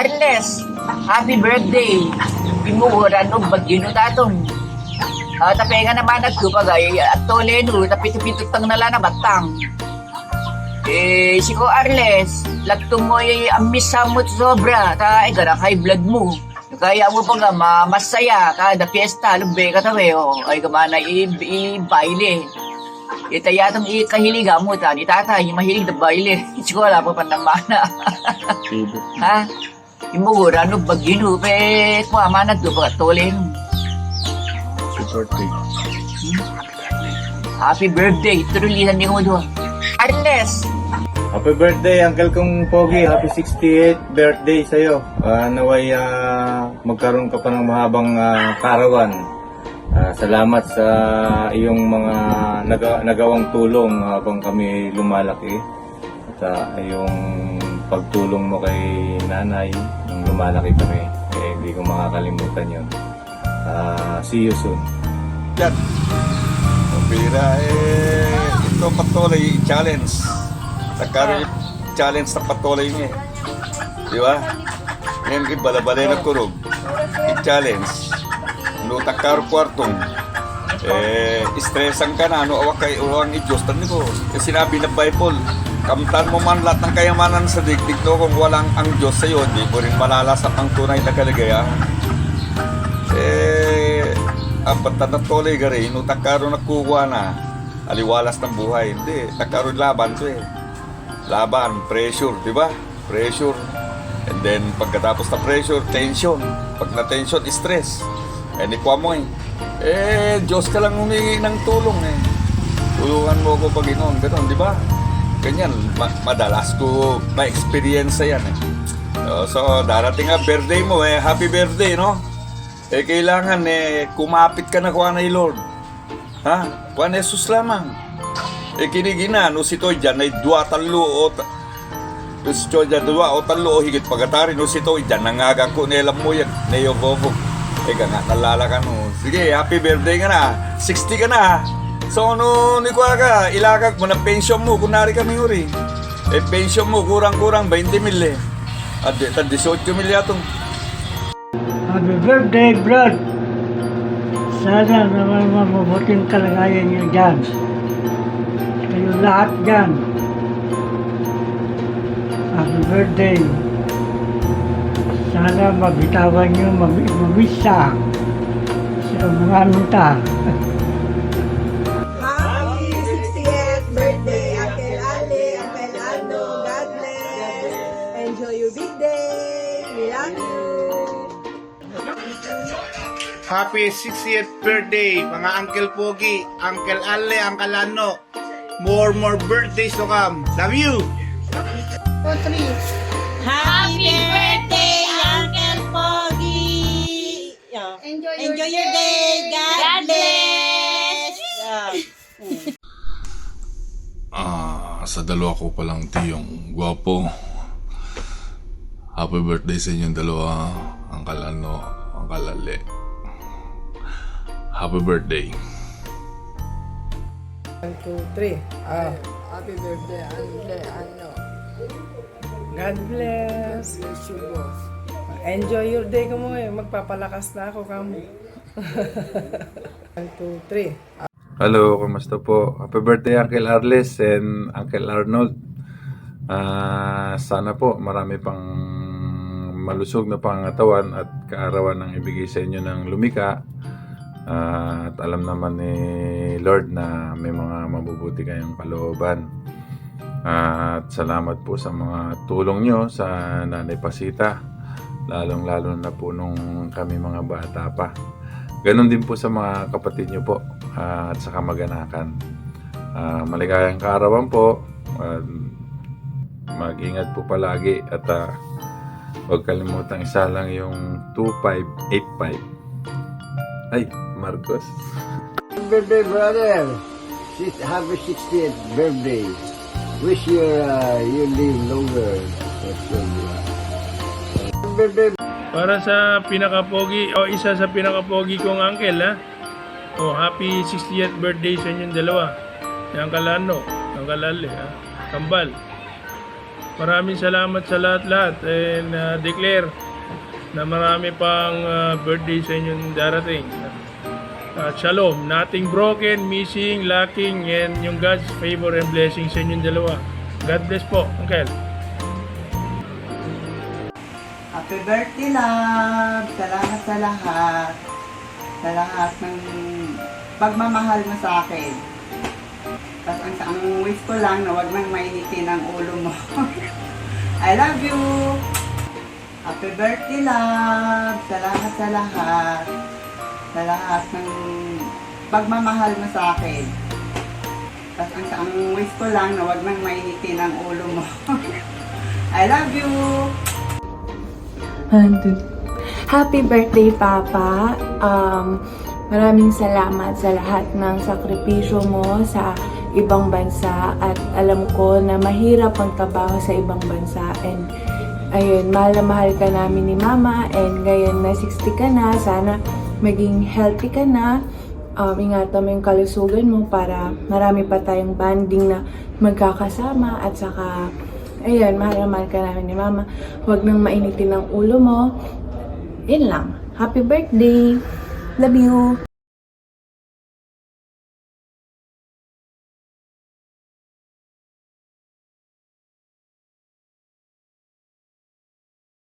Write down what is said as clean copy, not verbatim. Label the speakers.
Speaker 1: Arles, happy birthday. Imuhuran no bagyo no daton. Tapi nga naman nagkupagay at toleno, tapi pitutang nala na batang. Si ko Arles, lagtong mo ay amis samot sobra, ta gara high blood mo. Kaya mo pa nga masaya, kada fiesta, lumbe ka tawe, ay gamana i-baile. Itayatong ikahiliga mo, ni tatay, mahilig na baile. Si ko wala pa panamana. Ha? Imugura no bagino, pe, kuama nagkupagatuloy.
Speaker 2: Birthday.
Speaker 1: Happy birthday, turulihan niyo mo doon. Arles!
Speaker 2: Happy birthday, Uncle kong Pogi. Happy 68th birthday sa'yo. Naway magkaroon ka pa ng mahabang karawan. Salamat sa iyong mga nagawang tulong habang kami lumalaki. At iyong pagtulong mo kay nanay nung lumalaki kami. Hindi ko makakalimutan yun. See you soon.
Speaker 3: Yan. Pambira ito patuloy challenge. Nagkaroon challenge na patuloy niya. Di ba? Ngayon kay balabalay na kurog. I-challenge. Lutak karo kwartong. Stressan ka na. Ano awak kay ulang i-Diyos. Tandi ko. Sinabi na Bible. Kamtan mo man lahat ng kayamanan sa digdig no, kung walang ang Diyos sa'yo, di mo rin malalasap ang tunay na kaligayahan. Apat na natuloy gari, no takaro nakukuha na aliwalas ng buhay. Hindi, takaro laban to laban, pressure, di ba? Pressure. And then pagkatapos na pressure, tension. Pag na tension, stress. Ikuha mo Diyos ka lang humingi ng tulong tulungan mo ako Panginoon, gano'n, di ba? Ganyan, madalas ko ma-experience yan So darating nga birthday mo happy birthday, no? Kailangan kumapit ka na kuha na Lord. Ha? Kuha na Jesus lamang. Kinigina, no si Toy dyan, ay dua, talo, o si Toy dyan, dua, o talo, o higit pagkatari, no si Toy dyan, nangagang ko, nilam mo yan, nayobobog. Ka nga, nalala ka, no. Sige, happy birthday ka na. 60 ka na. So, no, ni kuha ka, ilagag mo na pension mo, kunari kami uri. Pension mo, kurang-kurang, 20 mil At 18 mil yatong.
Speaker 4: Happy birthday, Brad! Sana naman mabuting kalagayan niyo dyan. Kayo lahat dyan. Happy birthday! Sana mabitawan niyo mamisa sa mga nuta.
Speaker 5: Happy 60th birthday, Uncle Ale, Uncle Aldo. God bless. Enjoy your big day. We love you.
Speaker 6: Happy 60th birthday, mga Uncle Pogi, Uncle Ale, Uncle Ano. More birthdays to come. Love you!
Speaker 7: Happy birthday, Uncle Pogi! Enjoy your day. God bless!
Speaker 8: Sa dalawa ko palang tiyong gwapo. Happy birthday sa inyong dalawa, Uncle Ano, Uncle Ale. Happy birthday.
Speaker 5: 1, 2, 3. Happy birthday, Uncle Ano.
Speaker 4: God bless!
Speaker 5: Bless you, boss.
Speaker 4: Enjoy your day ka mo magpapalakas na ako kamo.
Speaker 5: 1, 2, 3.
Speaker 2: Hello, kumusta po? Happy birthday Uncle Arles and Uncle Arnold. Sana po marami pang malusog na pangatawan at kaarawan ng ibigay sa inyo ng lumika. At alam naman ni Lord na may mga mabubuti kayong kalooban. At salamat po sa mga tulong nyo sa Nanay Pasita, lalong-lalo na po nung kami mga bata pa. Ganon din po sa mga kapatid nyo po at sa kamag-anakan. Maligayang kaarawan po. Mag-ingat po palagi at huwag kalimutang isa lang yung 2585. Ay, Marcos.
Speaker 9: Happy birthday, brother. Happy 60th birthday. Wish you live longer. Happy birthday.
Speaker 10: Para sa pinaka-pogi o isa sa pinaka-pogi kong uncle happy 60th birthday sa inyong dalawa. Ni Uncle Ano, Uncle Ale, Kambal. Maraming salamat sa lahat-lahat and declare na marami pang birthday sa inyong darating. Shalom, nothing broken, missing, lacking, and yung God's favor and blessing sa inyong dalawa. God bless po, Uncle.
Speaker 11: Happy birthday, love! Salamat sa lahat. Sa lahat ng pagmamahal mo sa akin. Tapos ang wish ko lang na wag nang mainitin ang ulo mo. I love you! Happy birthday, love! Salamat sa lahat. Sa lahat ng pagmamahal mo sa akin. Tapos ang wish ko lang na wag nang mainitin ang ulo mo. I love you!
Speaker 12: Happy birthday, Papa. Maraming salamat sa lahat ng sakripisyo mo sa ibang bansa at alam ko na mahirap ang trabaho sa ibang bansa and ayun, mahal na mahal ka namin ni Mama and ngayon na 60 ka na, sana maging healthy ka na. Ingatan mo yung kalusugan mo para marami pa tayong bonding na magkakasama at saka ayun, mahal na mahal ka namin ni Mama. Huwag nang mainitin ang ulo mo. Yun lang. Happy birthday! Love you!